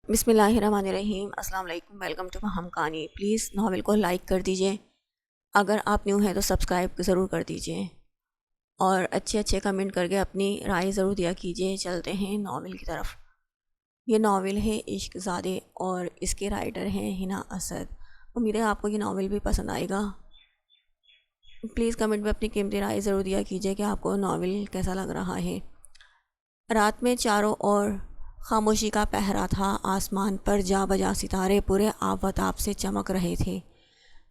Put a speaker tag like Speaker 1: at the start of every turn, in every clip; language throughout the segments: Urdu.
Speaker 1: بسم اللہ الرحمن الرحیم۔ السلام علیکم، ویلکم ٹو مہم کہانی۔ پلیز ناول کو لائک کر دیجئے، اگر آپ نیو ہیں تو سبسکرائب ضرور کر دیجئے اور اچھے کمنٹ کر کے اپنی رائے ضرور دیا کیجئے۔ چلتے ہیں ناول کی طرف۔ یہ ناول ہے عشق زادے اور اس کے رائٹر ہیں حنا اسد۔ امید ہے آپ کو یہ ناول بھی پسند آئے گا۔ پلیز کمنٹ میں اپنی قیمتی رائے ضرور دیا کیجئے کہ آپ کو ناول کیسا لگ رہا ہے۔ رات میں چاروں اور خاموشی کا پہرا تھا۔ آسمان پر جا بجا ستارے پورے آب و تاب سے چمک رہے تھے۔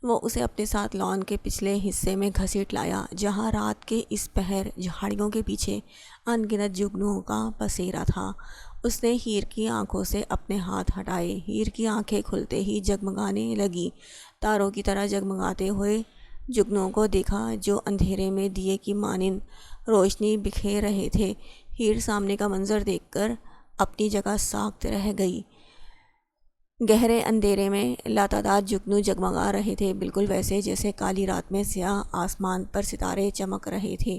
Speaker 1: وہ اسے اپنے ساتھ لان کے پچھلے حصے میں گھسیٹ لایا، جہاں رات کے اس پہر جھاڑیوں کے پیچھے ان گنت جگنوں کا بسیرا تھا۔ اس نے ہیر کی آنکھوں سے اپنے ہاتھ ہٹائے۔ ہیر کی آنکھیں کھلتے ہی جگمگانے لگیں۔ تاروں کی طرح جگمگاتے ہوئے جگنوں کو دیکھا جو اندھیرے میں دیے کی مانند روشنی بکھیر رہے تھے۔ ہیر سامنے کا منظر دیکھ کر اپنی جگہ ساکت رہ گئی۔ گہرے اندھیرے میں لاتعداد جگنو جگمگا رہے تھے، بالکل ویسے جیسے کالی رات میں سیاہ آسمان پر ستارے چمک رہے تھے۔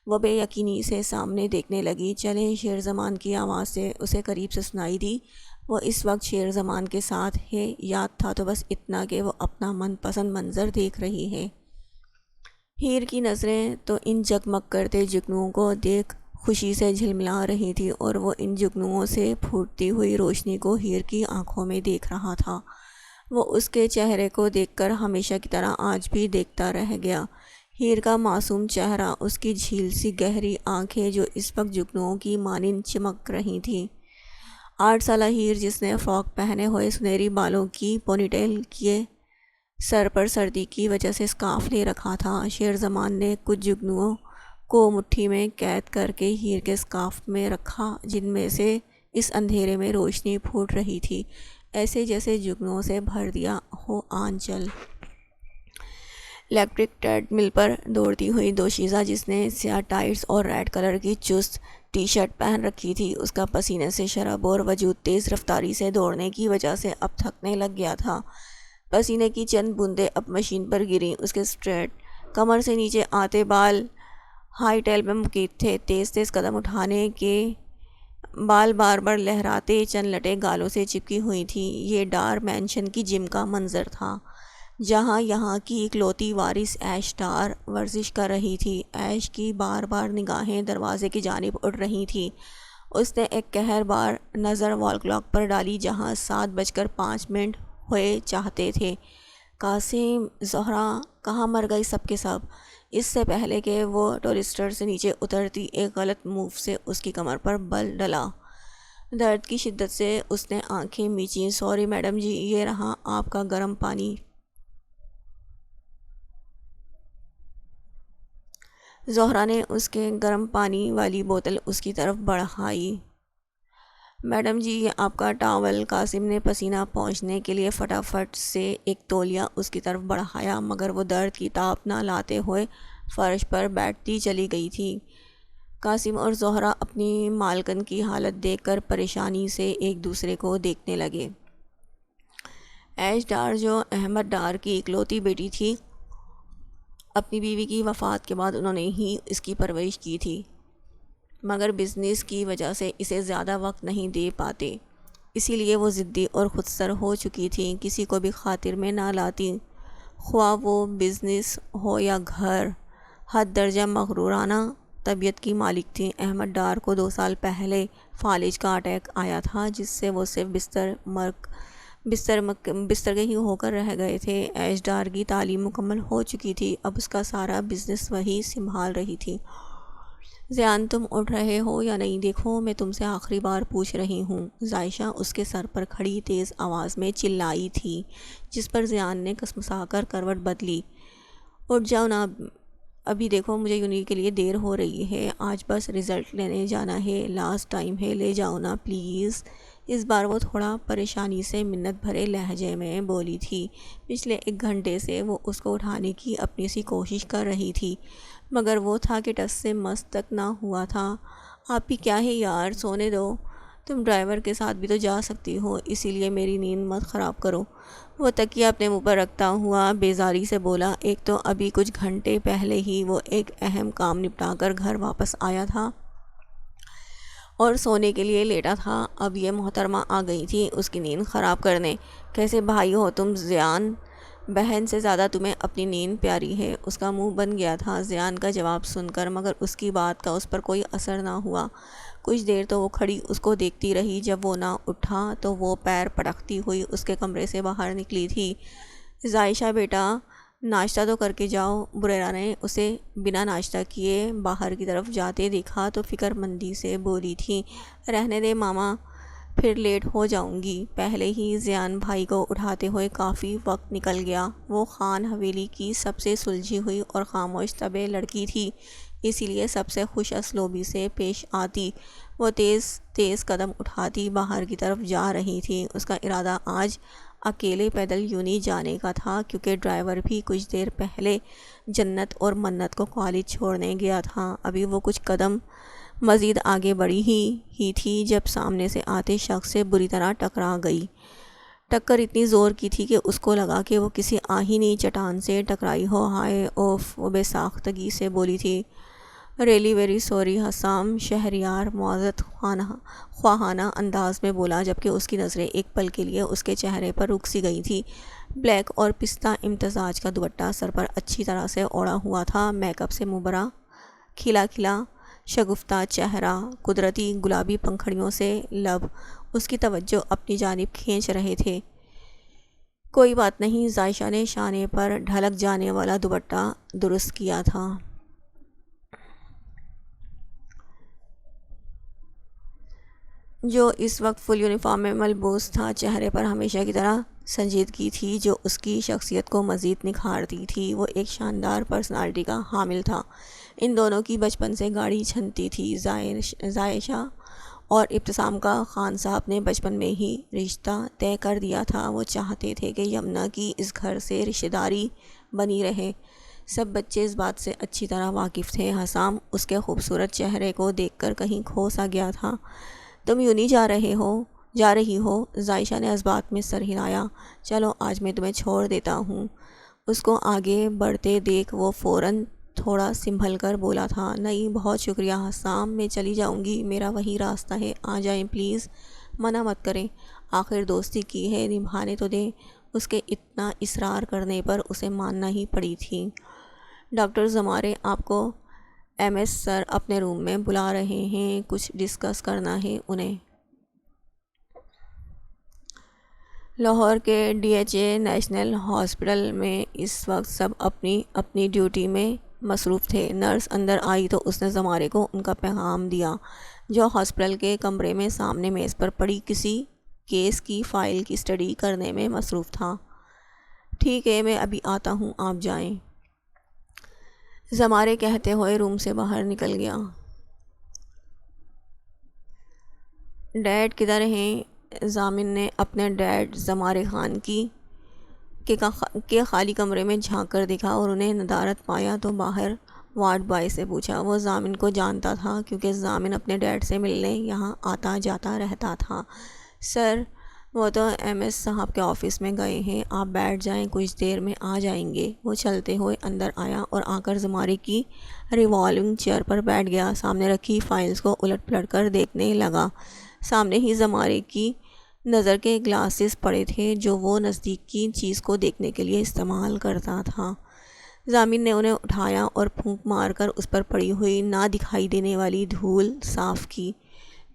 Speaker 1: وہ بے یقینی سے سامنے دیکھنے لگی۔ چلیں، شیر زمان کی آواز سے اسے قریب سے سنائی دی۔ وہ اس وقت شیر زمان کے ساتھ ہے، یاد تھا تو بس اتنا کہ وہ اپنا من پسند منظر دیکھ رہی ہے۔ ہیر کی نظریں تو ان جگمگ کرتے جگنوؤں کو دیکھ خوشی سے جھلملا رہی تھی اور وہ ان جگنوؤں سے پھوٹتی ہوئی روشنی کو ہیر کی آنکھوں میں دیکھ رہا تھا۔ وہ اس کے چہرے کو دیکھ کر ہمیشہ کی طرح آج بھی دیکھتا رہ گیا۔ ہیر کا معصوم چہرہ، اس کی جھیل سی گہری آنکھیں جو اس وقت جگنوؤں کی مانند چمک رہی تھیں۔ 8 سالہ ہیر، جس نے فراک پہنے ہوئے سنہری بالوں کی پونی ٹیل کیے سر پر سردی کی وجہ سے اسکارف لے رکھا تھا۔ شیر زمان نے کچھ جگنوؤں کو مٹھی میں قید کر کے ہیر کے اسکارف میں رکھا، جن میں سے اس اندھیرے میں روشنی پھوٹ رہی تھی، ایسے جیسے جگنوؤں سے بھر دیا ہو آنچل۔ الیکٹرک ٹریڈ مل پر دوڑتی ہوئی دوشیزہ، جس نے سیاہ ٹائٹس اور ریڈ کلر کی چست ٹی شرٹ پہن رکھی تھی، اس کا پسینے سے شراب اور وجود تیز رفتاری سے دوڑنے کی وجہ سے اب تھکنے لگ گیا تھا۔ پسینے کی چند بوندیں اب مشین پر گریں۔ اس کے اسٹریٹ کمر سے نیچے آتے بال ہائی ٹیل میں مقید تھے۔ تیز قدم اٹھانے کے بال بار بار لہراتے چند لٹیں گالوں سے چپکی ہوئی تھیں۔ یہ ڈار مینشن کی جم کا منظر تھا، جہاں یہاں کی اکلوتی وارث ایش ڈار ورزش کر رہی تھی۔ ایش کی بار بار نگاہیں دروازے کی جانب اڑ رہی تھیں۔ اس نے ایک قہر بار نظر وال کلاک پر ڈالی، جہاں 7:05 ہوئے چاہتے تھے۔ قاسم، زہرا کہاں مر گئی سب کے سب؟ اس سے پہلے کہ وہ ٹورسٹر سے نیچے اترتی، ایک غلط موو سے اس کی کمر پر بل ڈلا۔ درد کی شدت سے اس نے آنکھیں میچیں۔ سوری میڈم جی، یہ رہا آپ کا گرم پانی۔ زہرا نے اس کے گرم پانی والی بوتل اس کی طرف بڑھائی۔ میڈم جی، یہ آپ کا ٹاول۔ قاسم نے پسینہ پہنچنے کے لیے فٹافٹ سے ایک تولیہ اس کی طرف بڑھایا، مگر وہ درد کی تاب نہ لاتے ہوئے فرش پر بیٹھتی چلی گئی تھی۔ قاسم اور زہرا اپنی مالکن کی حالت دیکھ کر پریشانی سے ایک دوسرے کو دیکھنے لگے۔ ایش ڈار، جو احمد ڈار کی اکلوتی بیٹی تھی، اپنی بیوی کی وفات کے بعد انہوں نے ہی اس کی پرورش کی تھی، مگر بزنس کی وجہ سے اسے زیادہ وقت نہیں دے پاتے، اسی لیے وہ ضدی اور خودسر ہو چکی تھیں، کسی کو بھی خاطر میں نہ لاتی، خواہ وہ بزنس ہو یا گھر۔ حد درجہ مغرورانہ طبیعت کی مالک تھیں۔ احمد ڈار کو 2 سال پہلے فالج کا اٹیک آیا تھا، جس سے وہ صرف بستر ہی ہو کر رہ گئے تھے۔ ایش ڈار کی تعلیم مکمل ہو چکی تھی، اب اس کا سارا بزنس وہی سنبھال رہی تھی۔ زیان، تم اٹھ رہے ہو یا نہیں؟ دیکھو، میں تم سے آخری بار پوچھ رہی ہوں۔ عائشہ اس کے سر پر کھڑی تیز آواز میں چلائی تھی، جس پر زیان نے کسمسا کر کروٹ بدلی۔ اٹھ جاؤ نا، ابھی دیکھو مجھے یونی کے لیے دیر ہو رہی ہے، آج بس رزلٹ لینے جانا ہے، لاسٹ ٹائم ہے، لے جاؤ نا پلیز۔ اس بار وہ تھوڑا پریشانی سے منت بھرے لہجے میں بولی تھی۔ پچھلے 1 گھنٹے سے وہ اس کو اٹھانے کی اپنی سی کوشش کر رہی تھی، مگر وہ تھا کہ ٹس سے مس تک نہ ہوا تھا۔ آپ بھی کیا ہے یار، سونے دو، تم ڈرائیور کے ساتھ بھی تو جا سکتی ہو، اسی لیے میری نیند مت خراب کرو۔ وہ تکیہ اپنے منہ پر رکھتا ہوا بیزاری سے بولا۔ ایک تو ابھی کچھ گھنٹے پہلے ہی وہ ایک اہم کام نپٹا کر گھر واپس آیا تھا، اور سونے کے لیے لیٹا تھا۔ اب یہ محترمہ آ گئی تھی اس کی نیند خراب کرنے۔ کیسے بھائی ہو تم زیان؟ بہن سے زیادہ تمہیں اپنی نیند پیاری ہے۔ اس کا منہ بن گیا تھا زیان کا جواب سن کر، مگر اس کی بات کا اس پر کوئی اثر نہ ہوا۔ کچھ دیر تو وہ کھڑی اس کو دیکھتی رہی۔ جب وہ نہ اٹھا تو وہ پیر پٹکتی ہوئی اس کے کمرے سے باہر نکلی تھی۔ ظاہشہ بیٹا ناشتہ تو کر کے جاؤ۔ بریرہ نے اسے بنا ناشتہ کیے باہر کی طرف جاتے دیکھا تو فکر مندی سے بولی تھی، رہنے دے ماما، پھر لیٹ ہو جاؤں گی۔ پہلے ہی زیان بھائی کو اٹھاتے ہوئے کافی وقت نکل گیا۔ وہ خان حویلی کی سب سے سلجھی ہوئی اور خاموش طبع لڑکی تھی، اسی لیے سب سے خوش اسلوبی سے پیش آتی۔ وہ تیز تیز قدم اٹھاتی باہر کی طرف جا رہی تھی۔ اس کا ارادہ آج اکیلے پیدل یونہی جانے کا تھا، کیونکہ ڈرائیور بھی کچھ دیر پہلے جنت اور منت کو کالج چھوڑنے گیا تھا۔ ابھی وہ کچھ قدم مزید آگے بڑھی ہی تھی جب سامنے سے آتے شخص سے بری طرح ٹکرا گئی۔ ٹکر اتنی زور کی تھی کہ اس کو لگا کہ وہ کسی آہنی چٹان سے ٹکرائی ہو۔ ہائے اوف، وہ بے ساختگی سے بولی تھی۔ Really very sorry, Hussam Shahryar معذرت خواہانہ انداز میں بولا، جبکہ اس کی نظریں ایک پل کے لیے اس کے چہرے پر رک سی گئی تھیں۔ بلیک اور پستہ امتزاج کا دوپٹہ سر پر اچھی طرح سے اوڑھا ہوا تھا، میک اپ سے مبرا کھلا کھلا شگفتہ چہرہ، قدرتی گلابی پنکھڑیوں سے لب اس کی توجہ اپنی جانب کھینچ رہے تھے۔ کوئی بات نہیں، ظاہشہ نے شانے پر ڈھلک جانے والا دوپٹہ درست کیا تھا۔ جو اس وقت فل یونیفارم میں ملبوس تھا، چہرے پر ہمیشہ کی طرح سنجیدگی تھی جو اس کی شخصیت کو مزید نکھارتی تھی۔ وہ ایک شاندار پرسنالٹی کا حامل تھا۔ ان دونوں کی بچپن سے گاڑی چھنتی تھی۔ ظاہشہ اور ابتسام کا خان صاحب نے بچپن میں ہی رشتہ طے کر دیا تھا۔ وہ چاہتے تھے کہ یمنا کی اس گھر سے رشتہ داری بنی رہے۔ سب بچے اس بات سے اچھی طرح واقف تھے۔ حسام اس کے خوبصورت چہرے کو دیکھ کر کہیں کھو سا گیا تھا۔ تم یونہی جا رہی ہو؟ ظاہشہ نے اس بات میں سر ہلایا۔ چلو آج میں تمہیں چھوڑ دیتا ہوں۔ اس کو آگے بڑھتے دیکھ وہ فوراً تھوڑا سنبھل کر بولا تھا، نہیں بہت شکریہ حسام، میں چلی جاؤں گی، میرا وہی راستہ ہے، آ جائیں پلیز، منع مت کریں، آخر دوستی کی ہے، نبھانے تو دیں۔ اس کے اتنا اصرار کرنے پر اسے ماننا ہی پڑی تھی۔ ڈاکٹر زمارے آپ کو ایم ایس سر اپنے روم میں بلا رہے ہیں، کچھ ڈسکس کرنا ہے انہیں۔ لاہور کے D H A national hospital میں اس وقت سب اپنی اپنی ڈیوٹی میں مصروف تھے۔ نرس اندر آئی تو اس نے زمارے کو ان کا پیغام دیا، جو ہاسپٹل کے کمرے میں سامنے میز پر پڑی کسی کیس کی فائل کی اسٹڈی کرنے میں مصروف تھا۔ ٹھیک ہے، میں ابھی آتا ہوں، آپ جائیں، زمارے کہتے ہوئے روم سے باہر نکل گیا۔ ڈیڈ کدھر ہیں؟ ضامن نے اپنے ڈیڈ زمارے خان کے خالی کمرے میں جھانک کر دیکھا اور انہیں ندارت پایا تو باہر وارڈ بوائے سے پوچھا۔ وہ ضامن کو جانتا تھا کیونکہ ضامن اپنے ڈیڈ سے ملنے یہاں آتا جاتا رہتا تھا۔ سر وہ تو ایم ایس صاحب کے آفس میں گئے ہیں، آپ بیٹھ جائیں، کچھ دیر میں آ جائیں گے۔ وہ چلتے ہوئے اندر آیا اور آ کر زمارے کی ریوالونگ چیئر پر بیٹھ گیا۔ سامنے رکھی فائلز کو الٹ پلٹ کر دیکھنے لگا۔ سامنے ہی زمارے کی نظر کے گلاسز پڑے تھے جو وہ نزدیک کی چیز کو دیکھنے کے لیے استعمال کرتا تھا۔ ضامن نے انہیں اٹھایا اور پھونک مار کر اس پر پڑی ہوئی نہ دکھائی دینے والی دھول صاف کی،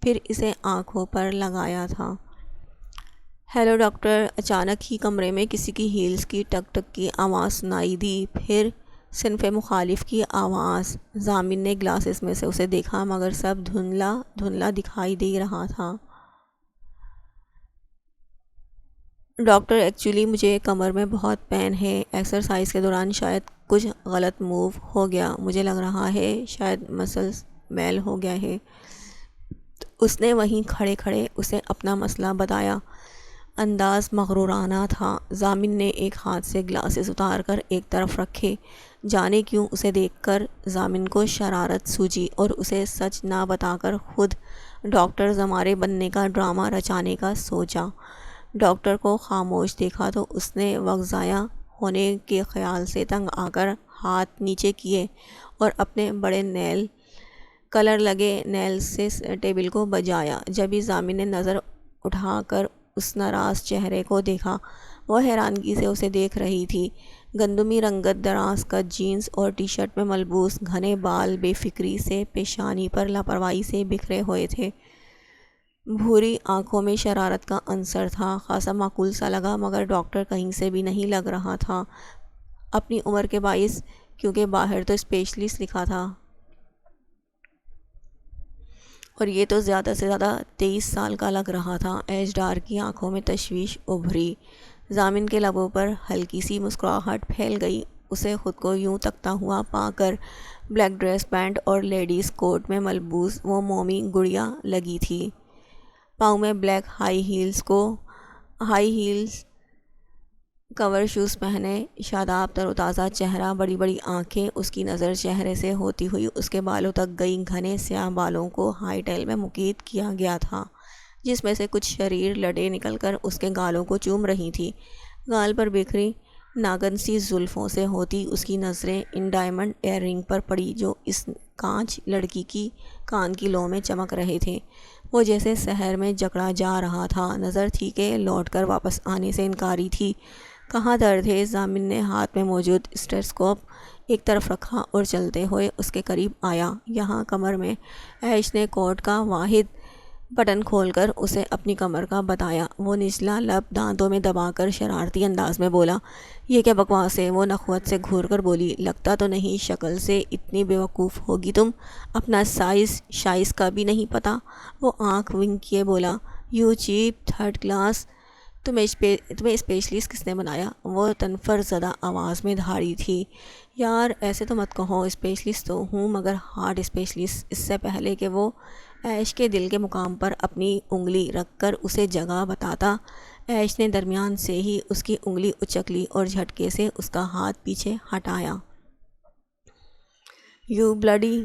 Speaker 1: پھر اسے آنکھوں پر لگایا تھا۔ Hello doctor. اچانک ہی کمرے میں کسی کی ہیلز کی ٹک ٹک کی آواز سنائی دی، پھر صنف مخالف کی آواز۔ ضامن نے گلاسز میں سے اسے دیکھا مگر سب دھندلا دھندلا دکھائی دے رہا تھا۔ ڈاکٹر ایکچولی مجھے کمر میں بہت پین ہے، ایکسرسائز کے دوران شاید کچھ غلط موو ہو گیا، مجھے لگ رہا ہے شاید مسلز میل ہو گیا ہے۔ اس نے وہیں کھڑے کھڑے اسے اپنا مسئلہ بتایا۔ انداز مغرورانہ تھا۔ ضامن نے ایک ہاتھ سے گلاسز اتار کر ایک طرف رکھے۔ جانے کیوں اسے دیکھ کر ضامن کو شرارت سوجی اور اسے سچ نہ بتا کر خود ڈاکٹر زمارے بننے کا ڈرامہ رچانے کا سوچا۔ ڈاکٹر کو خاموش دیکھا تو اس نے وقت ضائع ہونے کے خیال سے تنگ آ کر ہاتھ نیچے کیے اور اپنے بڑے نیل کلر لگے نیل سے ٹیبل کو بجایا۔ جبھی زامن نے نظر اٹھا کر اس ناراض چہرے کو دیکھا۔ وہ حیرانگی سے اسے دیکھ رہی تھی۔ گندمی رنگت دراز کٹ جینز اور ٹی شرٹ میں ملبوس گھنے بال بے فکری سے پیشانی پر لاپرواہی سے بکھرے ہوئے تھے۔ بھوری آنکھوں میں شرارت کا عنصر تھا۔ خاصا معقول سا لگا، مگر ڈاکٹر کہیں سے بھی نہیں لگ رہا تھا، اپنی عمر کے باعث، کیونکہ باہر تو اسپیشلسٹ لکھا تھا اور یہ تو زیادہ سے زیادہ 23 سال کا لگ رہا تھا۔ ایش ڈار کی آنکھوں میں تشویش ابھری۔ زامن کے لبوں پر ہلکی سی مسکراہٹ پھیل گئی۔ اسے خود کو یوں تکتا ہوا پا کر بلیک ڈریس پینٹ اور لیڈیز کوٹ میں ملبوس وہ مومی گڑیا لگی تھی۔ پاؤں میں بلیک ہائی ہیلز کور شوز پہنے، شاداب تر و تازہ چہرہ، بڑی بڑی آنکھیں۔ اس کی نظر چہرے سے ہوتی ہوئی اس کے بالوں تک گئی۔ گھنے سیاہ بالوں کو ہائی ٹیل میں مقید کیا گیا تھا، جس میں سے کچھ شریر لٹیں نکل کر اس کے گالوں کو چوم رہی تھی۔ گال پر بکھری ناگن سی زلفوں سے ہوتی اس کی نظریں ان ڈائمنڈ ایئر رنگ پر پڑی جو اس کانچ لڑکی کی کان کی لو میں چمک رہے تھے۔ وہ جیسے سحر میں جکڑا جا رہا تھا۔ نظر تھی کہ لوٹ کر واپس آنے سے انکاری تھی۔ کہاں درد ہے؟ زامن نے ہاتھ میں موجود اسٹیتھوسکوپ ایک طرف رکھا اور چلتے ہوئے اس کے قریب آیا۔ یہاں کمر میں۔ ایش نے کوٹ کا واحد بٹن کھول کر اسے اپنی کمر کا بتایا۔ وہ نچلا لب دانتوں میں دبا کر شرارتی انداز میں بولا، یہ کیا بکواس ہے؟ وہ نخوت سے گھور کر بولی، لگتا تو نہیں شکل سے اتنی بے وقوف ہوگی تم، اپنا سائز کا بھی نہیں پتہ۔ وہ آنکھ ونک کیے بولا، یو چیپ، تھرڈ کلاس، تمہیں اسپیشلسٹ کس نے بنایا؟ وہ تنفر زدہ آواز میں دھاڑی تھی، یار ایسے تو مت کہو، اسپیشلسٹ تو ہوں مگر ہارٹ اسپیشلسٹ۔ اس سے پہلے کہ وہ ایش کے دل کے مقام پر اپنی انگلی رکھ کر اسے جگہ بتاتا، ایش نے درمیان سے ہی اس کی انگلی اچک لی اور جھٹکے سے اس کا ہاتھ پیچھے ہٹایا۔ You bloody!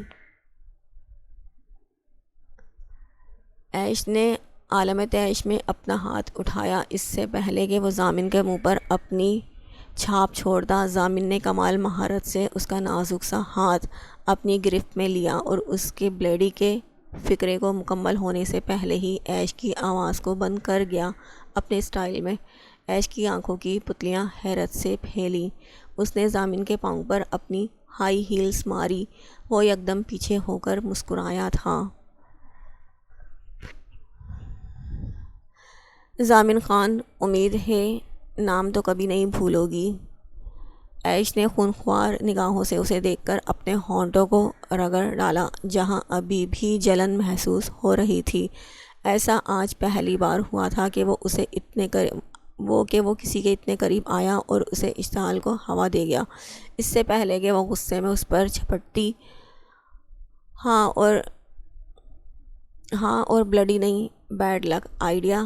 Speaker 1: ایش نے عالم تیش میں اپنا ہاتھ اٹھایا، اس سے پہلے کہ وہ زامن کے منہ پر اپنی چھاپ چھوڑتا۔ زامن نے کمال مہارت سے اس کا نازک سا ہاتھ اپنی گرفت میں لیا اور اس کے بلیڈی کے فقرے کو مکمل ہونے سے پہلے ہی ایش کی آواز کو بند کر گیا اپنے اسٹائل میں۔ ایش کی آنکھوں کی پتلیاں حیرت سے پھیلیں۔ اس نے زامن کے پاؤں پر اپنی ہائی ہیلز ماری۔ وہ یکدم پیچھے ہو کر مسکرایا تھا۔ زامن خان، امید ہے نام تو کبھی نہیں بھولو گی۔ ایش نے خونخوار نگاہوں سے اسے دیکھ کر اپنے ہونٹوں کو رگڑ ڈالا جہاں ابھی بھی جلن محسوس ہو رہی تھی۔ ایسا آج پہلی بار ہوا تھا کہ وہ کسی کے اتنے قریب آیا اور اسے اشتعال کو ہوا دے گیا۔ اس سے پہلے کہ وہ غصے میں اس پر جھپٹتی، ہاں اور بلڈی نہیں، بیڈ لک آئیڈیا۔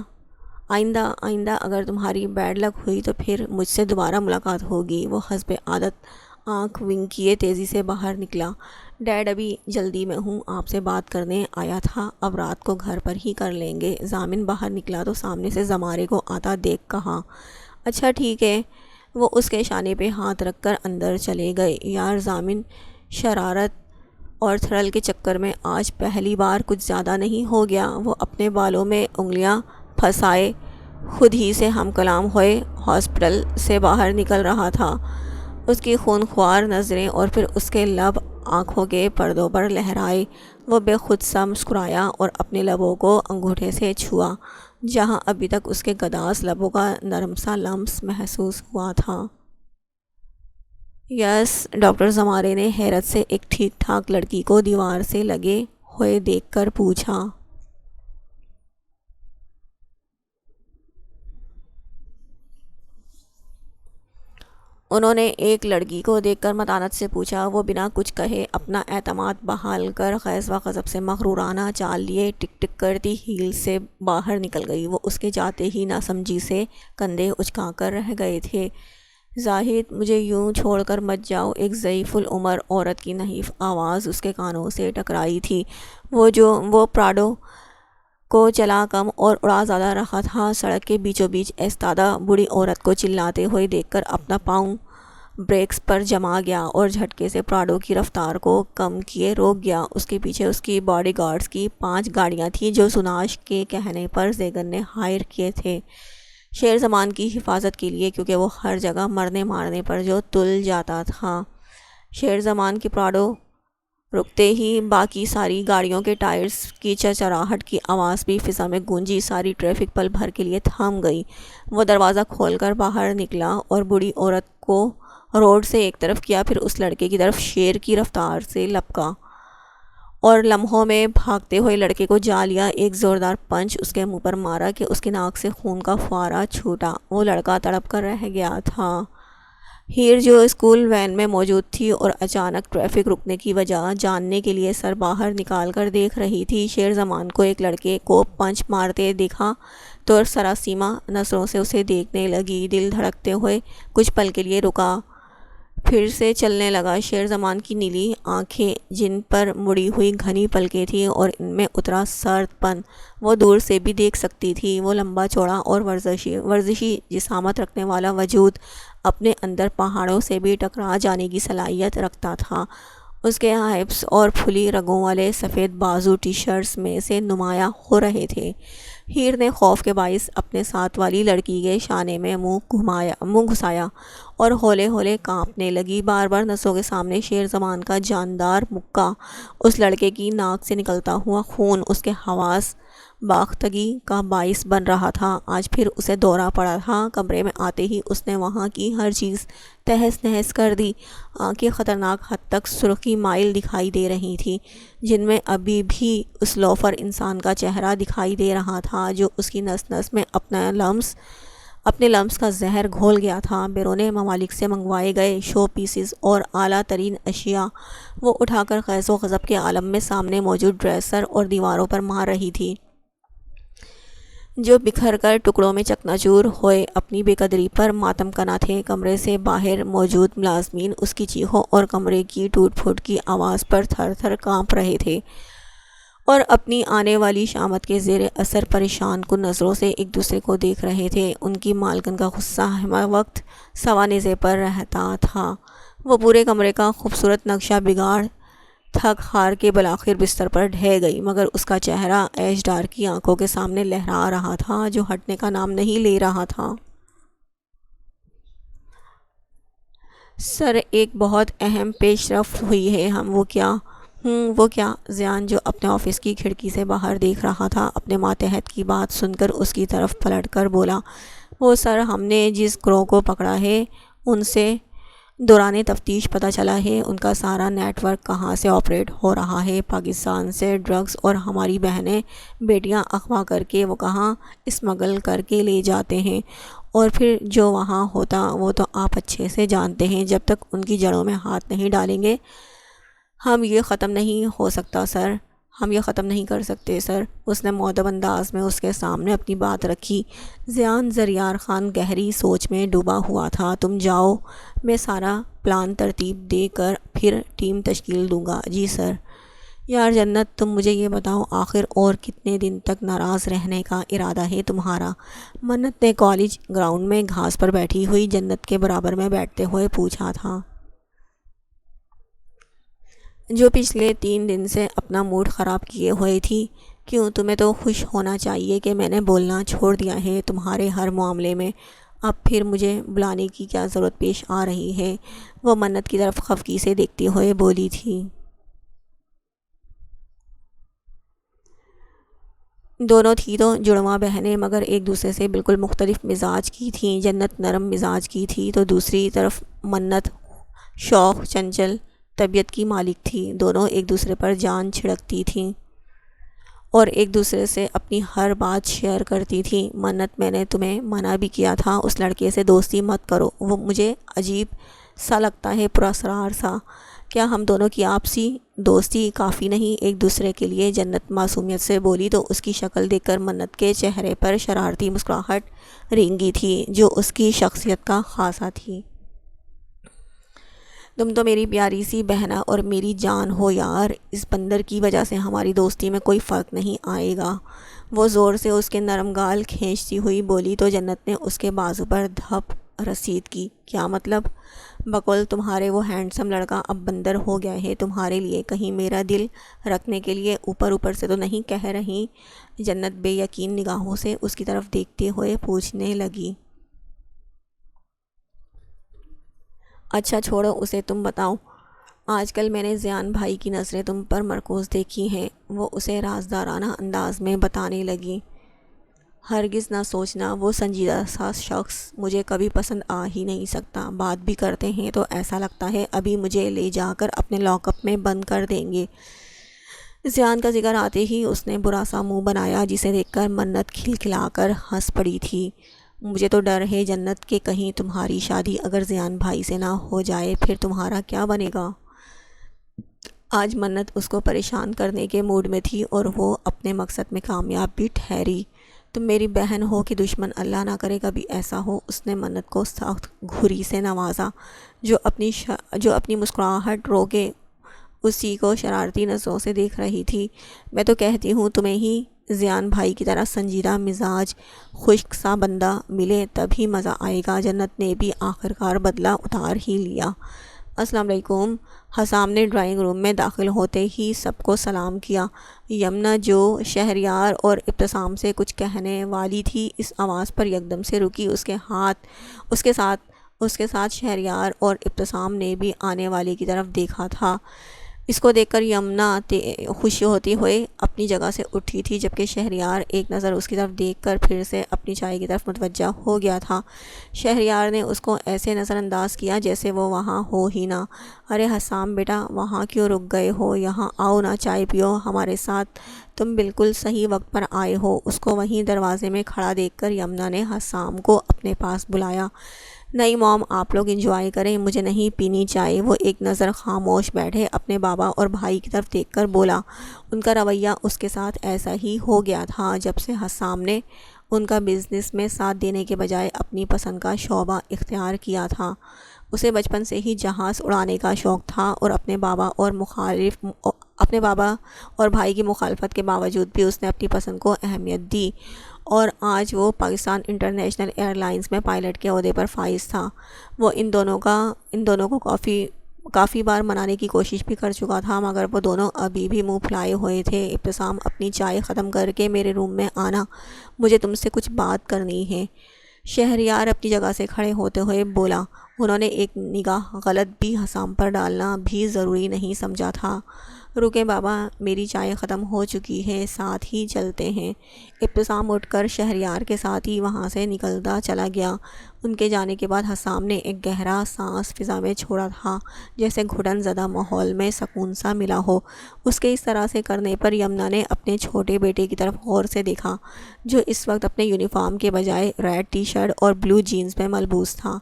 Speaker 1: آئندہ اگر تمہاری بیڈ لک ہوئی تو پھر مجھ سے دوبارہ ملاقات ہوگی۔ وہ حسب عادت آنکھ ونک کیے تیزی سے باہر نکلا۔ ڈیڈ ابھی جلدی میں ہوں، آپ سے بات کرنے آیا تھا، اب رات کو گھر پر ہی کر لیں گے۔ زامن باہر نکلا تو سامنے سے زمارے کو آتا دیکھ کہا، اچھا ٹھیک ہے۔ وہ اس کے شانے پہ ہاتھ رکھ کر اندر چلے گئے۔ یار زامن، شرارت اور تھرل کے چکر میں آج پہلی بار کچھ زیادہ نہیں ہو گیا؟ وہ اپنے بالوں میں انگلیاں پھنسائے خود ہی سے ہم کلام ہوئے ہاسپٹل سے باہر نکل رہا تھا۔ اس کی خونخوار نظریں اور پھر اس کے لب آنکھوں کے پردوں پر لہرائے۔ وہ بے خود سا مسکرایا اور اپنے لبوں کو انگوٹھے سے چھوا جہاں ابھی تک اس کے گداز لبوں کا نرم سا لمس محسوس ہوا تھا۔ یس، ڈاکٹر زمارے نے حیرت سے ایک ٹھیک ٹھاک لڑکی کو دیوار سے لگے ہوئے دیکھ کر پوچھا۔ انہوں نے ایک لڑکی کو دیکھ کر متانت سے پوچھا۔ وہ بنا کچھ کہے اپنا اعتماد بحال کر خیز و غضب سے مغرورانہ چال لیے ٹک ٹک کرتی ہیل سے باہر نکل گئی۔ وہ اس کے جاتے ہی ناسمجھی سے کندھے اچکا کر رہ گئے تھے۔ زاہد، مجھے یوں چھوڑ کر مت جاؤ، ایک ضعیف العمر عورت کی نحیف آواز اس کے کانوں سے ٹکرائی تھی۔ وہ پراڈو کو چلا کم اور اڑا زیادہ رہا تھا۔ سڑک کے بیچوں بیچ ایستادہ بوڑھی عورت کو چلاتے ہوئے دیکھ کر اپنا پاؤں بریکس پر جما گیا اور جھٹکے سے پراڈو کی رفتار کو کم کیے روک گیا۔ اس کے پیچھے اس کی باڈی گارڈز کی 5 گاڑیاں تھیں جو سناش کے کہنے پر زیگن نے ہائر کیے تھے شیر زمان کی حفاظت کے لیے، کیونکہ وہ ہر جگہ مرنے مارنے پر جو تل جاتا تھا۔ شیر زمان کی پراڈو رکتے ہی باقی ساری گاڑیوں کے ٹائرز کی چرچراہٹ کی آواز بھی فضا میں گونجی۔ ساری ٹریفک پل بھر کے لیے تھم گئی۔ وہ دروازہ کھول کر باہر نکلا اور بوڑھی عورت کو روڈ سے ایک طرف کیا، پھر اس لڑکے کی طرف شیر کی رفتار سے لپکا اور لمحوں میں بھاگتے ہوئے لڑکے کو جا لیا۔ ایک زوردار پنچ اس کے منہ پر مارا کہ اس کی ناک سے خون کا فوارہ چھوٹا۔ وہ لڑکا تڑپ کر رہ گیا تھا۔ ہیر جو اسکول وین میں موجود تھی اور اچانک ٹریفک رکنے کی وجہ جاننے کے لیے سر باہر نکال کر دیکھ رہی تھی، شیر زمان کو ایک لڑکے کو پنچ مارتے دیکھا تو سراسیمہ نظروں سے اسے دیکھنے لگی۔ دل دھڑکتے ہوئے کچھ پل کے لیے رکا، پھر سے چلنے لگا۔ شیر زمان کی نیلی آنکھیں جن پر مڑی ہوئی گھنی پلکیں تھیں اور ان میں اترا سرد پن وہ دور سے بھی دیکھ سکتی تھی۔ وہ لمبا چوڑا اور ورزشی جسامت رکھنے والا وجود اپنے اندر پہاڑوں سے بھی ٹکرا جانے کی صلاحیت رکھتا تھا۔ اس کے ہائپس اور پھلی رگوں والے سفید بازو ٹی شرٹس میں سے نمایاں ہو رہے تھے۔ ہیر نے خوف کے باعث اپنے ساتھ والی لڑکی کے شانے میں منہ گھسایا اور ہولے ہولے کانپنے لگی۔ بار بار نسوں کے سامنے شیر زمان کا جاندار مکہ، اس لڑکے کی ناک سے نکلتا ہوا خون اس کے حواس باختگی کا باعث بن رہا تھا۔ آج پھر اسے دورہ پڑا تھا۔ کمرے میں آتے ہی اس نے وہاں کی ہر چیز تہس نہس کر دی۔ آنکھیں خطرناک حد تک سرخی مائل دکھائی دے رہی تھیں، جن میں ابھی بھی اس لوفر انسان کا چہرہ دکھائی دے رہا تھا جو اس کی نس نس میں اپنے لمس کا زہر گھول گیا تھا۔ بیرون ممالک سے منگوائے گئے شو پیسز اور اعلیٰ ترین اشیاء وہ اٹھا کر خیز و غضب کے عالم میں سامنے موجود ڈریسر اور دیواروں پر مار رہی تھی، جو بکھر کر ٹکڑوں میں چکنا چور ہوئے اپنی بے قدری پر ماتم کنا تھے۔ کمرے سے باہر موجود ملازمین اس کی چیخوں اور کمرے کی ٹوٹ پھوٹ کی آواز پر تھر تھر کانپ رہے تھے اور اپنی آنے والی شامت کے زیر اثر پریشان کن نظروں سے ایک دوسرے کو دیکھ رہے تھے۔ ان کی مالکن کا غصہ ہر وقت سوانیزے پر رہتا تھا۔ وہ پورے کمرے کا خوبصورت نقشہ بگاڑ تھک ہار کے بالآخر بستر پر ڈھہ گئی، مگر اس کا چہرہ ایش ڈار کی آنکھوں کے سامنے لہرا رہا تھا جو ہٹنے کا نام نہیں لے رہا تھا۔ سر، ایک بہت اہم پیش رفت ہوئی ہے۔ وہ کیا؟ زیان جو اپنے آفس کی کھڑکی سے باہر دیکھ رہا تھا اپنے ماتحت کی بات سن کر اس کی طرف پلٹ کر بولا، وہ سر، ہم نے جس گروہ کو پکڑا ہے ان سے دوران تفتیش پتہ چلا ہے ان کا سارا نیٹ ورک کہاں سے آپریٹ ہو رہا ہے۔ پاکستان سے ڈرگز اور ہماری بہنیں بیٹیاں اغوا کر کے وہ کہاں اسمگل کر کے لے جاتے ہیں، اور پھر جو وہاں ہوتا وہ تو آپ اچھے سے جانتے ہیں۔ جب تک ان کی جڑوں میں ہاتھ نہیں ڈالیں گے ہم یہ ختم نہیں ہو سکتا سر، ہم یہ ختم نہیں کر سکتے سر۔ اس نے مؤدب انداز میں اس کے سامنے اپنی بات رکھی۔ زیان زریار خان گہری سوچ میں ڈوبا ہوا تھا۔ تم جاؤ، میں سارا پلان ترتیب دے کر پھر ٹیم تشکیل دوں گا۔ جی سر۔ یار جنت، تم مجھے یہ بتاؤ آخر اور کتنے دن تک ناراض رہنے کا ارادہ ہے تمہارا؟ منت نے کالج گراؤنڈ میں گھاس پر بیٹھی ہوئی جنت کے برابر میں بیٹھتے ہوئے پوچھا تھا، جو پچھلے 3 دن سے اپنا موڈ خراب کیے ہوئے تھی۔ کیوں، تمہیں تو خوش ہونا چاہیے کہ میں نے بولنا چھوڑ دیا ہے تمہارے ہر معاملے میں۔ اب پھر مجھے بلانے کی کیا ضرورت پیش آ رہی ہے؟ وہ منت کی طرف خفگی سے دیکھتے ہوئے بولی تھی۔ دونوں تھی تو جڑواں بہنیں، مگر ایک دوسرے سے بالکل مختلف مزاج کی تھیں۔ جنت نرم مزاج کی تھی تو دوسری طرف منت شوخ چنچل طبیعت کی مالک تھی۔ دونوں ایک دوسرے پر جان چھڑکتی تھیں اور ایک دوسرے سے اپنی ہر بات شیئر کرتی تھیں۔ منت، میں نے تمہیں منع بھی کیا تھا اس لڑکے سے دوستی مت کرو، وہ مجھے عجیب سا لگتا ہے، پراسرار سا۔ کیا ہم دونوں کی آپسی دوستی کافی نہیں ایک دوسرے کے لیے؟ جنت معصومیت سے بولی تو اس کی شکل دیکھ کر منت کے چہرے پر شرارتی مسکراہٹ رینگی تھی جو اس کی شخصیت کا خاصہ تھی۔ تم تو میری پیاری سی بہنا اور میری جان ہو یار، اس بندر کی وجہ سے ہماری دوستی میں کوئی فرق نہیں آئے گا۔ وہ زور سے اس کے نرم گال کھینچتی ہوئی بولی تو جنت نے اس کے بازو پر دھپ رسید کی۔ کیا مطلب؟ بقول تمہارے وہ ہینڈسم لڑکا اب بندر ہو گیا ہے تمہارے لیے، کہیں میرا دل رکھنے کے لیے اوپر اوپر سے تو نہیں کہہ رہی؟ جنت بے یقین نگاہوں سے اس کی طرف دیکھتے ہوئے پوچھنے لگی۔ اچھا چھوڑو اسے، تم بتاؤ۔ آج کل میں نے زیان بھائی کی نظریں تم پر مرکوز دیکھی ہیں، وہ اسے رازدارانہ انداز میں بتانے لگی۔ ہرگز نہ سوچنا، وہ سنجیدہ سا شخص مجھے کبھی پسند آ ہی نہیں سکتا، بات بھی کرتے ہیں تو ایسا لگتا ہے ابھی مجھے لے جا کر اپنے لاک اپ میں بند کر دیں گے۔ زیان کا ذکر آتے ہی اس نے برا سا منہ بنایا، جسے دیکھ کر منت کھلکھلا کر ہنس پڑی تھی۔ مجھے تو ڈر ہے جنت کہ کہیں تمہاری شادی اگر زیان بھائی سے نہ ہو جائے پھر تمہارا کیا بنے گا؟ آج منت اس کو پریشان کرنے کے موڈ میں تھی اور وہ اپنے مقصد میں کامیاب بھی ٹھہری۔ تم میری بہن ہو کہ دشمن، اللہ نہ کرے کبھی ایسا ہو۔ اس نے منت کو سخت گھری سے نوازا، جو اپنی مسکراہٹ روکے اسی کو شرارتی نظروں سے دیکھ رہی تھی۔ میں تو کہتی ہوں تمہیں ہی زیان بھائی کی طرح سنجیدہ مزاج خشک سا بندہ ملے تبھی مزہ آئے گا۔ جنت نے بھی آخرکار بدلہ اتار ہی لیا۔ السلام علیکم۔ حسام نے ڈرائنگ روم میں داخل ہوتے ہی سب کو سلام کیا۔ یمنا جو شہریار اور ابتسام سے کچھ کہنے والی تھی، اس آواز پر یکدم سے رکی۔ اس کے ساتھ شہریار اور ابتسام نے بھی آنے والے کی طرف دیکھا تھا۔ اس کو دیکھ کر یمنا خوشی ہوتی ہوئے اپنی جگہ سے اٹھی تھی، جبکہ شہریار ایک نظر اس کی طرف دیکھ کر پھر سے اپنی چائے کی طرف متوجہ ہو گیا تھا۔ شہریار نے اس کو ایسے نظر انداز کیا جیسے وہ وہاں ہو ہی نہ۔ ارے حسام بیٹا، وہاں کیوں رک گئے ہو؟ یہاں آؤ نا، چائے پیو ہمارے ساتھ۔ تم بالکل صحیح وقت پر آئے ہو۔ اس کو وہیں دروازے میں کھڑا دیکھ کر یمنا نے حسام کو اپنے پاس بلایا۔ نہیں موم، آپ لوگ انجوائے کریں، مجھے نہیں پینی چائے۔ وہ ایک نظر خاموش بیٹھے اپنے بابا اور بھائی کی طرف دیکھ کر بولا۔ ان کا رویہ اس کے ساتھ ایسا ہی ہو گیا تھا جب سے حسام نے ان کا بزنس میں ساتھ دینے کے بجائے اپنی پسند کا شعبہ اختیار کیا تھا۔ اسے بچپن سے ہی جہاز اڑانے کا شوق تھا اور اپنے بابا اور بھائی کی مخالفت کے باوجود بھی اس نے اپنی پسند کو اہمیت دی، اور آج وہ پاکستان انٹرنیشنل ایئر لائنز میں پائلٹ کے عہدے پر فائز تھا۔ وہ ان دونوں کو کافی بار منانے کی کوشش بھی کر چکا تھا، مگر وہ دونوں ابھی بھی منہ پھلائے ہوئے تھے۔ ابتسام، اپنی چائے ختم کر کے میرے روم میں آنا، مجھے تم سے کچھ بات کرنی ہے۔ شہریار اپنی جگہ سے کھڑے ہوتے ہوئے بولا۔ انہوں نے ایک نگاہ غلط بھی حسام پر ڈالنا بھی ضروری نہیں سمجھا تھا۔ رکیں بابا، میری چائے ختم ہو چکی ہے، ساتھ ہی چلتے ہیں۔ ابتسام اٹھ کر شہریار کے ساتھ ہی وہاں سے نکلتا چلا گیا۔ ان کے جانے کے بعد حسام نے ایک گہرا سانس فضا میں چھوڑا تھا، جیسے گھٹن زدہ ماحول میں سکون سا ملا ہو۔ اس کے اس طرح سے کرنے پر یمنا نے اپنے چھوٹے بیٹے کی طرف غور سے دیکھا، جو اس وقت اپنے یونیفارم کے بجائے ریڈ ٹی شرٹ اور بلو جینز میں ملبوس تھا۔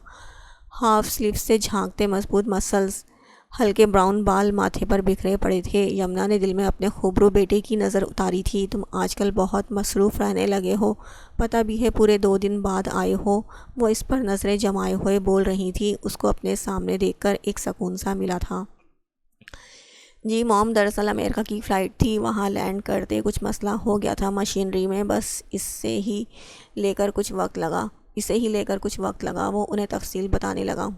Speaker 1: ہاف سلیوز سے جھانکتے مضبوط مسلز، ہلکے براؤن بال ماتھے پر بکھرے پڑے تھے۔ یمنا نے دل میں اپنے خوبرو بیٹے کی نظر اتاری تھی۔ تم آج کل بہت مصروف رہنے لگے ہو، پتہ بھی ہے پورے 2 دن بعد آئے ہو۔ وہ اس پر نظریں جمائے ہوئے بول رہی تھی۔ اس کو اپنے سامنے دیکھ کر ایک سکون سا ملا تھا۔ جی موم، دراصل امریکہ کی فلائٹ تھی، وہاں لینڈ کرتے کچھ مسئلہ ہو گیا تھا مشینری میں، بس اسے ہی لے کر کچھ وقت لگا۔ وہ انہیں تفصیل بتانے لگا۔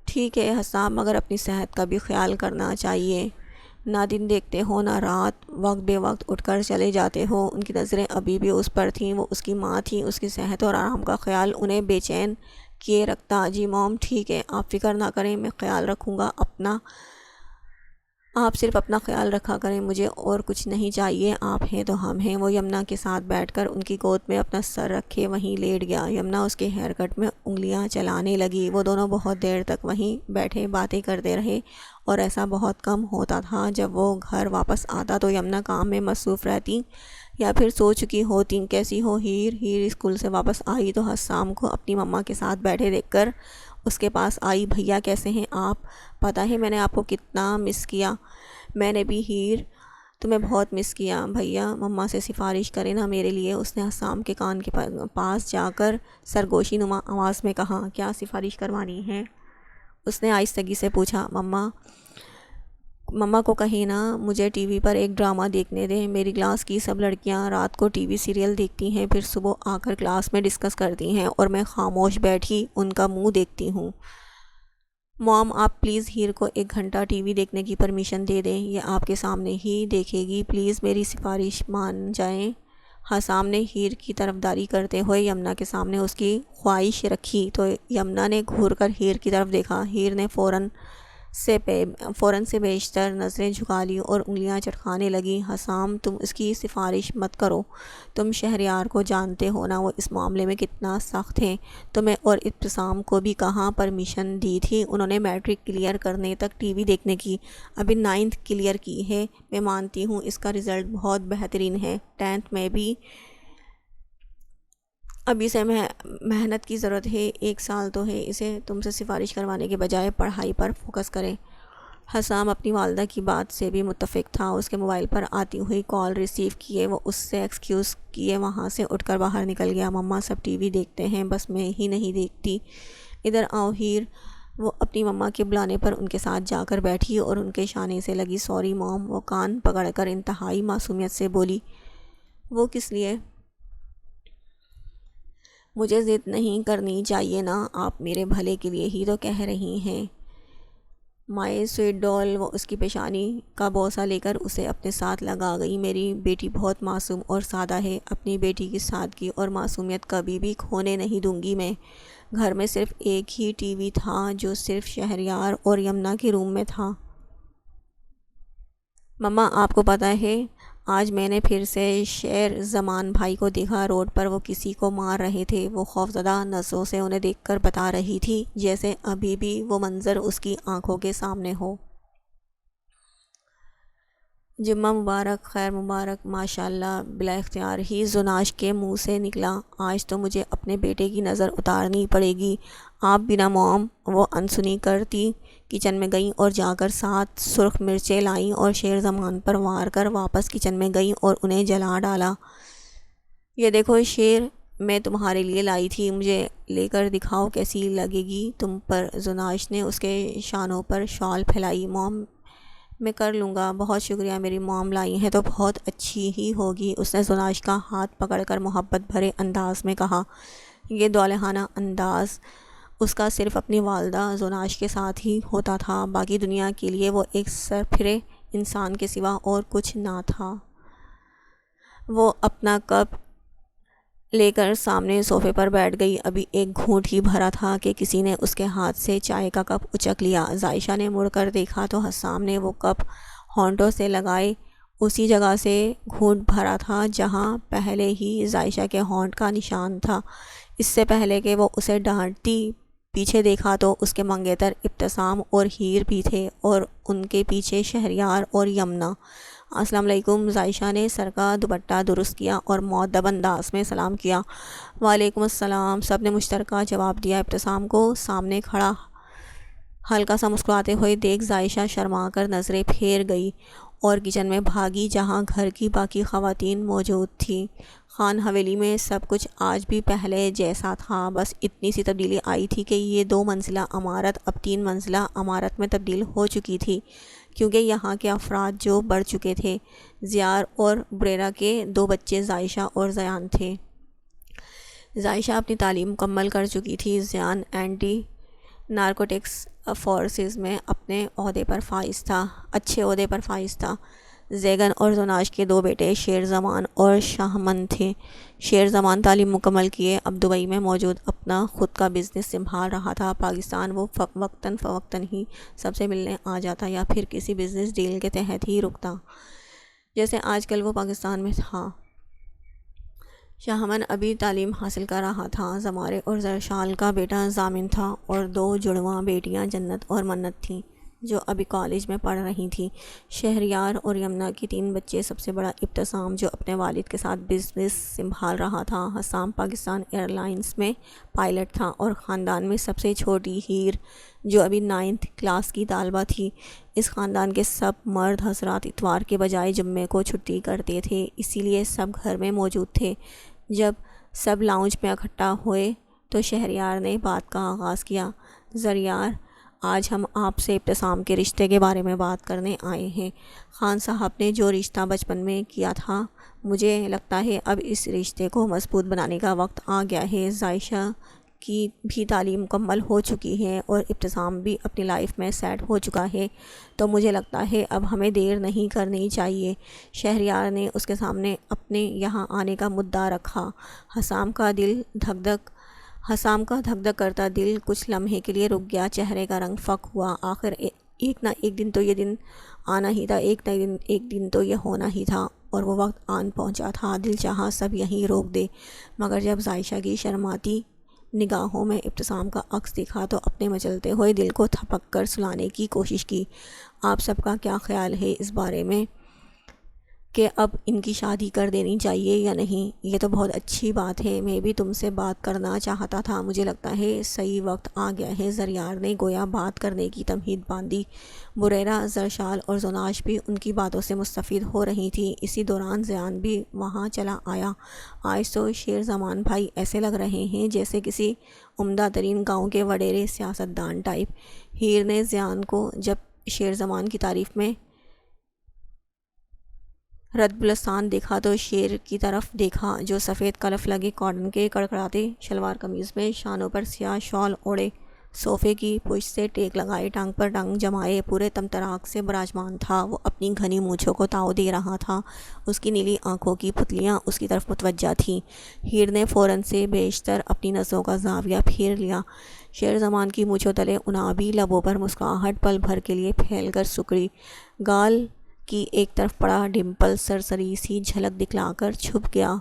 Speaker 1: ٹھیک ہے حسام، مگر اپنی صحت کا بھی خیال کرنا چاہیے۔ نہ دن دیکھتے ہو نہ رات، وقت بے وقت اٹھ کر چلے جاتے ہو۔ ان کی نظریں ابھی بھی اس پر تھیں۔ وہ اس کی ماں تھیں، اس کی صحت اور آرام کا خیال انہیں بے چین کیے رکھتا۔ جی موم ٹھیک ہے، آپ فکر نہ کریں، میں خیال رکھوں گا اپنا۔ آپ صرف اپنا خیال رکھا کریں، مجھے اور کچھ نہیں چاہیے، آپ ہیں تو ہم ہیں۔ وہ یمنا کے ساتھ بیٹھ کر ان کی گود میں اپنا سر رکھے وہیں لیٹ گیا۔ یمنا اس کے ہیئر کٹ میں انگلیاں چلانے لگی۔ وہ دونوں بہت دیر تک وہیں بیٹھے باتیں کرتے رہے، اور ایسا بہت کم ہوتا تھا۔ جب وہ گھر واپس آتا تو یمنا کام میں مصروف رہتی یا پھر سو چکی ہوتی۔ کیسی ہو ہیر اسکول سے واپس آئی تو حسام کو اپنی مما کے ساتھ بیٹھے دیکھ کر اس کے پاس آئی۔ بھیا کیسے ہیں آپ؟ پتہ ہے میں نے آپ کو کتنا مس کیا۔ میں نے بھی ہیر تمہیں بہت مس کیا۔ بھیا مما سے سفارش کریں نا میرے لیے، اس نے حسام کے کان کے پاس جا کر سرگوشی نما آواز میں کہا۔ کیا سفارش کروانی ہے؟ اس نے آہستگی سے پوچھا۔ مما کو کہیں نا مجھے ٹی وی پر ایک ڈرامہ دیکھنے دیں۔ میری کلاس کی سب لڑکیاں رات کو ٹی وی سیریل دیکھتی ہیں، پھر صبح آ کر کلاس میں ڈسکس کرتی ہیں، اور میں خاموش بیٹھی ان کا منہ دیکھتی ہوں۔ موم آپ پلیز ہیر کو 1 گھنٹہ ٹی وی دیکھنے کی پرمیشن دے دیں، یہ آپ کے سامنے ہی دیکھے گی، پلیز میری سفارش مان جائیں۔ حسام نے ہیر کی طرفداری کرتے ہوئے یمنا کے سامنے اس کی خواہش رکھی تو یمنا نے گھور کر ہیر کی طرف دیکھا۔ ہیر نے فوراً سے بیشتر نظریں جھکا لی اور انگلیاں چٹکانے لگی۔ حسام تم اس کی سفارش مت کرو، تم شہریار کو جانتے ہو نا، وہ اس معاملے میں کتنا سخت ہے۔ تمہیں اور ابتسام کو بھی کہاں پرمیشن دی تھی انہوں نے میٹرک کلیئر کرنے تک ٹی وی دیکھنے کی، ابھی 9th کلیئر کی ہے۔ میں مانتی ہوں اس کا رزلٹ بہت بہترین ہے، 10th میں بھی ابھی سے محنت کی ضرورت ہے، 1 سال تو ہے، اسے تم سے سفارش کروانے کے بجائے پڑھائی پر فوکس کرے۔ حسام اپنی والدہ کی بات سے بھی متفق تھا، اس کے موبائل پر آتی ہوئی کال ریسیو کیے وہ اس سے ایکسکیوز کیے وہاں سے اٹھ کر باہر نکل گیا۔ مما سب ٹی وی دیکھتے ہیں، بس میں ہی نہیں دیکھتی، ادھر آؤ ہیر۔ وہ اپنی مما کے بلانے پر ان کے ساتھ جا کر بیٹھی اور ان کے شانے سے لگی۔ سوری موم، وہ کان پکڑ کر انتہائی معصومیت سے بولی۔ وہ کس لیے؟ مجھے ضد نہیں کرنی چاہیے نا، آپ میرے بھلے کے لیے ہی تو کہہ رہی ہیں۔ مائی سویٹ ڈال، وہ اس کی پیشانی کا بوسہ لے کر اسے اپنے ساتھ لگا گئی۔ میری بیٹی بہت معصوم اور سادہ ہے، اپنی بیٹی کی سادگی اور معصومیت کبھی بھی کھونے نہیں دوں گی میں۔ گھر میں صرف ایک ہی ٹی وی تھا جو صرف شہریار اور یمنا کے روم میں تھا۔ مما آپ کو پتہ ہے آج میں نے پھر سے شیر زمان بھائی کو دیکھا، روڈ پر وہ کسی کو مار رہے تھے، وہ خوفزدہ نظروں سے انہیں دیکھ کر بتا رہی تھی جیسے ابھی بھی وہ منظر اس کی آنکھوں کے سامنے ہو۔ جمعہ مبارک، خیر مبارک، ماشاءاللہ بلا اختیار ہی زناش کے منہ سے نکلا۔ آج تو مجھے اپنے بیٹے کی نظر اتارنی پڑے گی۔ آپ بنا موم، وہ انسنی کرتی کچن میں گئیں اور جا کر 7 سرخ مرچیں لائیں اور شیر زمان پر وار کر واپس کچن میں گئیں اور انہیں جلا ڈالا۔ یہ دیکھو شیر، میں تمہارے لیے لائی تھی، مجھے لے کر دکھاؤ کیسی لگے گی تم پر۔ زناش نے اس کے شانوں پر شال پھیلائی۔ موم میں کر لوں گا، بہت شکریہ، میری موم لائی ہیں تو بہت اچھی ہی ہوگی۔ اس نے زناش کا ہاتھ پکڑ کر محبت بھرے انداز میں کہا۔ یہ دولہانہ انداز اس کا صرف اپنی والدہ زناش کے ساتھ ہی ہوتا تھا، باقی دنیا کے لیے وہ ایک سرپھرے انسان کے سوا اور کچھ نہ تھا۔ وہ اپنا کپ لے کر سامنے صوفے پر بیٹھ گئی، ابھی ایک گھونٹ ہی بھرا تھا کہ کسی نے اس کے ہاتھ سے چائے کا کپ اچک لیا۔ ذائشہ نے مڑ کر دیکھا تو حسام نے وہ کپ ہونٹوں سے لگائے اسی جگہ سے گھونٹ بھرا تھا جہاں پہلے ہی ذائشہ کے ہونٹ کا نشان تھا۔ اس سے پہلے کہ وہ اسے ڈانٹتی پیچھے دیکھا تو اس کے منگیتر ابتسام اور ہیر بھی تھے اور ان کے پیچھے شہریار اور یمنا۔ السلام علیکم، ذائشہ نے سر کا دوپٹہ درست کیا اور مؤدب انداز میں سلام کیا۔ وعلیکم السلام، سب نے مشترکہ جواب دیا۔ ابتسام کو سامنے کھڑا ہلکا سا مسکراتے ہوئے دیکھ ذائشہ شرما کر نظریں پھیر گئی اور کچن میں بھاگی جہاں گھر کی باقی خواتین موجود تھیں۔ خان حویلی میں سب کچھ آج بھی پہلے جیسا تھا، بس اتنی سی تبدیلی آئی تھی کہ یہ 2 منزلہ عمارت اب 3 منزلہ عمارت میں تبدیل ہو چکی تھی، کیونکہ یہاں کے افراد جو بڑھ چکے تھے۔ زیار اور بریرا کے 2 بچے زائشہ اور زیان تھے۔ زائشہ اپنی تعلیم مکمل کر چکی تھی، زیان اینٹی نارکوٹکس فورسز میں اپنے عہدے پر فائز تھا، اچھے عہدے پر فائز تھا۔ زیگن اور زناش کے 2 بیٹے شیر زمان اور شاہمن تھے۔ شیر زمان تعلیم مکمل کیے اب دبئی میں موجود اپنا خود کا بزنس سنبھال رہا تھا۔ پاکستان وہ وقتاً فوقتاً ہی سب سے ملنے آ جاتا یا پھر کسی بزنس ڈیل کے تحت ہی رکتا، جیسے آج کل وہ پاکستان میں تھا۔ شاہمن ابھی تعلیم حاصل کر رہا تھا۔ زمارے اور زرشال کا بیٹا ضامن تھا اور 2 جڑواں بیٹیاں جنت اور منت تھیں جو ابھی کالج میں پڑھ رہی تھیں۔ شہریار اور یمنا کے 3 بچے، سب سے بڑا ابتسام جو اپنے والد کے ساتھ بزنس سنبھال رہا تھا۔ حسام پاکستان ایئر لائنز میں پائلٹ تھا اور خاندان میں سب سے چھوٹی ہیر جو ابھی 9th کلاس کی طالبہ تھی۔ اس خاندان کے سب مرد حضرات اتوار کے بجائے جمعے کو چھٹی کرتے تھے، اسی لیے سب گھر میں موجود تھے۔ جب سب لاؤنج میں اکٹھا ہوئے تو شہریار نے بات کا آغاز کیا۔ زریار، آج ہم آپ سے ابتسام کے رشتے کے بارے میں بات کرنے آئے ہیں۔ خان صاحب نے جو رشتہ بچپن میں کیا تھا، مجھے لگتا ہے اب اس رشتے کو مضبوط بنانے کا وقت آ گیا ہے۔ ذائشہ کی بھی تعلیم مکمل ہو چکی ہے اور ابتسام بھی اپنی لائف میں سیٹ ہو چکا ہے، تو مجھے لگتا ہے اب ہمیں دیر نہیں کرنی چاہیے۔ شہریار نے اس کے سامنے اپنے یہاں آنے کا مدعا رکھا۔ حسام کا دھک دھک کرتا دل کچھ لمحے کے لیے رک گیا، چہرے کا رنگ فک ہوا۔ آخر ایک نہ ایک دن تو یہ دن آنا ہی تھا، ایک دن تو یہ ہونا ہی تھا، اور وہ وقت آن پہنچا تھا۔ دل چاہا سب یہیں روک دے، مگر جب عائشہ کی شرماتی نگاہوں میں ابتسام کا عکس دکھا تو اپنے مچلتے ہوئے دل کو تھپک کر سلانے کی کوشش کی۔ آپ سب کا کیا خیال ہے اس بارے میں کہ اب ان کی شادی کر دینی چاہیے یا نہیں؟ یہ تو بہت اچھی بات ہے، میں بھی تم سے بات کرنا چاہتا تھا، مجھے لگتا ہے صحیح وقت آ گیا ہے۔ زریار نے گویا بات کرنے کی تمہید باندھی۔ بریرہ، زرشال اور زناش بھی ان کی باتوں سے مستفید ہو رہی تھی۔ اسی دوران زیان بھی وہاں چلا آیا۔ آج تو شیر زمان بھائی ایسے لگ رہے ہیں جیسے کسی عمدہ ترین گاؤں کے وڈیرے سیاستدان ٹائپ۔ ہیر نے زیان کو جب شیر زمان کی تعریف میں رد بلستان دیکھا تو شیر کی طرف دیکھا، جو سفید کلف لگے کاٹن کے کڑکڑاتے شلوار قمیض میں، شانوں پر سیاہ شال اوڑے، صوفے کی پشت سے ٹیک لگائے، ٹانگ پر ٹانگ جمائے، پورے تمطراق سے براجمان تھا۔ وہ اپنی گھنی مونچھوں کو تاؤ دے رہا تھا، اس کی نیلی آنکھوں کی پتلیاں اس کی طرف متوجہ تھیں۔ ہیر نے فوراً سے بیشتر اپنی نظروں کا زاویہ پھیر لیا۔ شیر زمان کی مونچھوں تلے انابی لبوں پر مسکراہٹ پل بھر کے لیے پھیل کر سکڑی، گال کی ایک طرف پڑا ڈمپل سرسری سی جھلک دکھلا کر چھپ گیا۔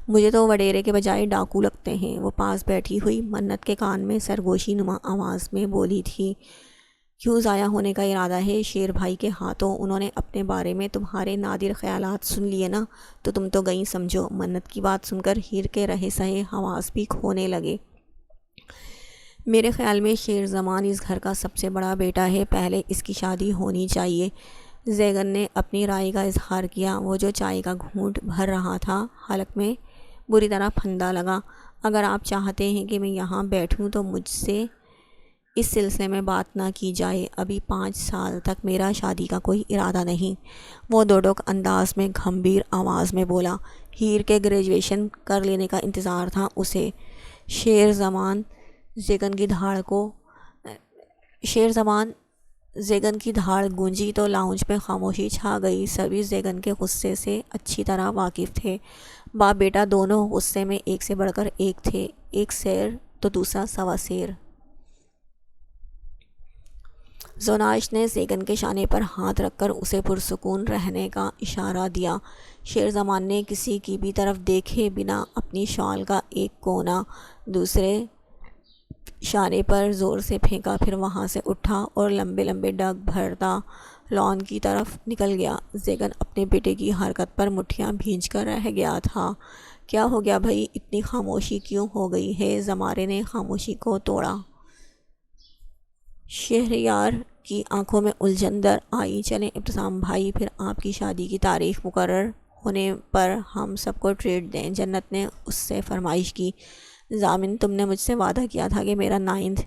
Speaker 1: مجھے تو وڈیرے کے بجائے ڈاکو لگتے ہیں، وہ پاس بیٹھی ہوئی منت کے کان میں سرگوشی نما آواز میں بولی تھی۔ کیوں ضائع ہونے کا ارادہ ہے شیر بھائی کے ہاتھوں؟ انہوں نے اپنے بارے میں تمہارے نادر خیالات سن لیے نا، تو تم تو گئی سمجھو۔ منت کی بات سن کر ہیر کے رہے سہے حواس بھی کھونے لگے۔ میرے خیال میں شیر زمان اس گھر کا سب سے بڑا بیٹا ہے، پہلے اس کی شادی ہونی چاہیے۔ زیگن نے اپنی رائے کا اظہار کیا۔ وہ جو چائے کا گھونٹ بھر رہا تھا، حلق میں بری طرح پھندا لگا۔ اگر آپ چاہتے ہیں کہ میں یہاں بیٹھوں تو مجھ سے اس سلسلے میں بات نہ کی جائے، ابھی 5 سال تک میرا شادی کا کوئی ارادہ نہیں، وہ دوڈک انداز میں گھمبیر آواز میں بولا۔ ہیر کے گریجویشن کر لینے کا انتظار تھا اسے۔ شیر زمان زیگن کی دھاڑ گونجی تو لاؤنج میں خاموشی چھا گئی۔ سبھی زیگن کے غصے سے اچھی طرح واقف تھے۔ باپ بیٹا دونوں غصے میں ایک سے بڑھ کر ایک تھے، ایک سیر تو دوسرا سوا سیر۔ زوناش نے زیگن کے شانے پر ہاتھ رکھ کر اسے پرسکون رہنے کا اشارہ دیا۔ شیر زمان نے کسی کی بھی طرف دیکھے بنا اپنی شال کا ایک کونا دوسرے شانے پر زور سے پھینکا، پھر وہاں سے اٹھا اور لمبے لمبے ڈگ بھرتا لان کی طرف نکل گیا۔ زیگن اپنے بیٹے کی حرکت پر مٹھیاں بھینج کر رہ گیا تھا۔ کیا ہو گیا بھائی، اتنی خاموشی کیوں ہو گئی ہے؟ زمارے نے خاموشی کو توڑا۔ شہریار کی آنکھوں میں الجھن در آئی۔ چلیں ابتسام بھائی، پھر آپ کی شادی کی تاریخ مقرر ہونے پر ہم سب کو ٹریٹ دیں، جنت نے اس سے فرمائش کی۔ ضامن، تم نے مجھ سے وعدہ کیا تھا کہ میرا 9th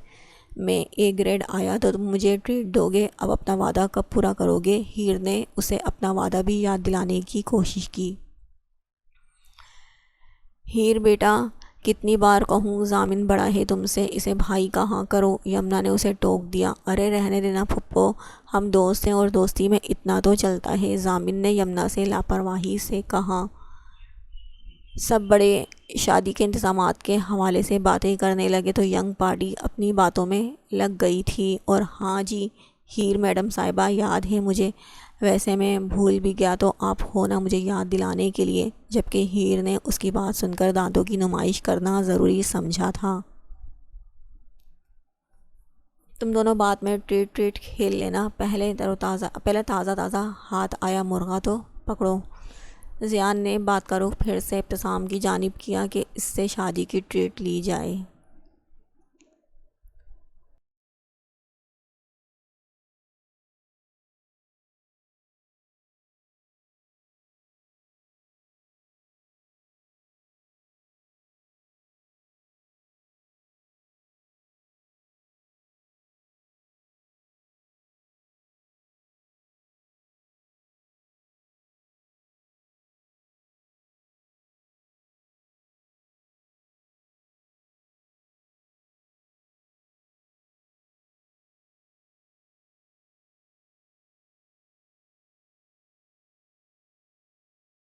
Speaker 1: میں A گریڈ آیا تو تم مجھے ٹریٹ دو گے، اب اپنا وعدہ کب پورا کرو گے؟ ہیر نے اسے اپنا وعدہ بھی یاد دلانے کی کوشش کی۔ ہیر بیٹا، کتنی بار کہوں، ضامن بڑا ہے تم سے، اسے بھائی کہا کرو۔ یمنا نے اسے ٹوک دیا۔ ارے رہنے دینا پھپھو، ہم دوست ہیں اور دوستی میں اتنا تو چلتا ہے، ضامن نے یمنا سے لاپرواہی سے کہا۔ سب بڑے شادی کے انتظامات کے حوالے سے باتیں کرنے لگے تو ینگ پارٹی اپنی باتوں میں لگ گئی تھی۔ اور ہاں جی ہیر میڈم صاحبہ، یاد ہے مجھے، ویسے میں بھول بھی گیا تو آپ ہو نا مجھے یاد دلانے کے لیے، جبکہ ہیر نے اس کی بات سن کر دانتوں کی نمائش کرنا ضروری سمجھا تھا۔ تم دونوں بعد میں ٹریٹ کھیل لینا، پہلے تازہ تازہ ہاتھ آیا مرغا تو پکڑو۔ زیان نے بات کا رخ پھر سے ابتسام کی جانب کیا کہ اس سے شادی کی ٹریٹ لی جائے۔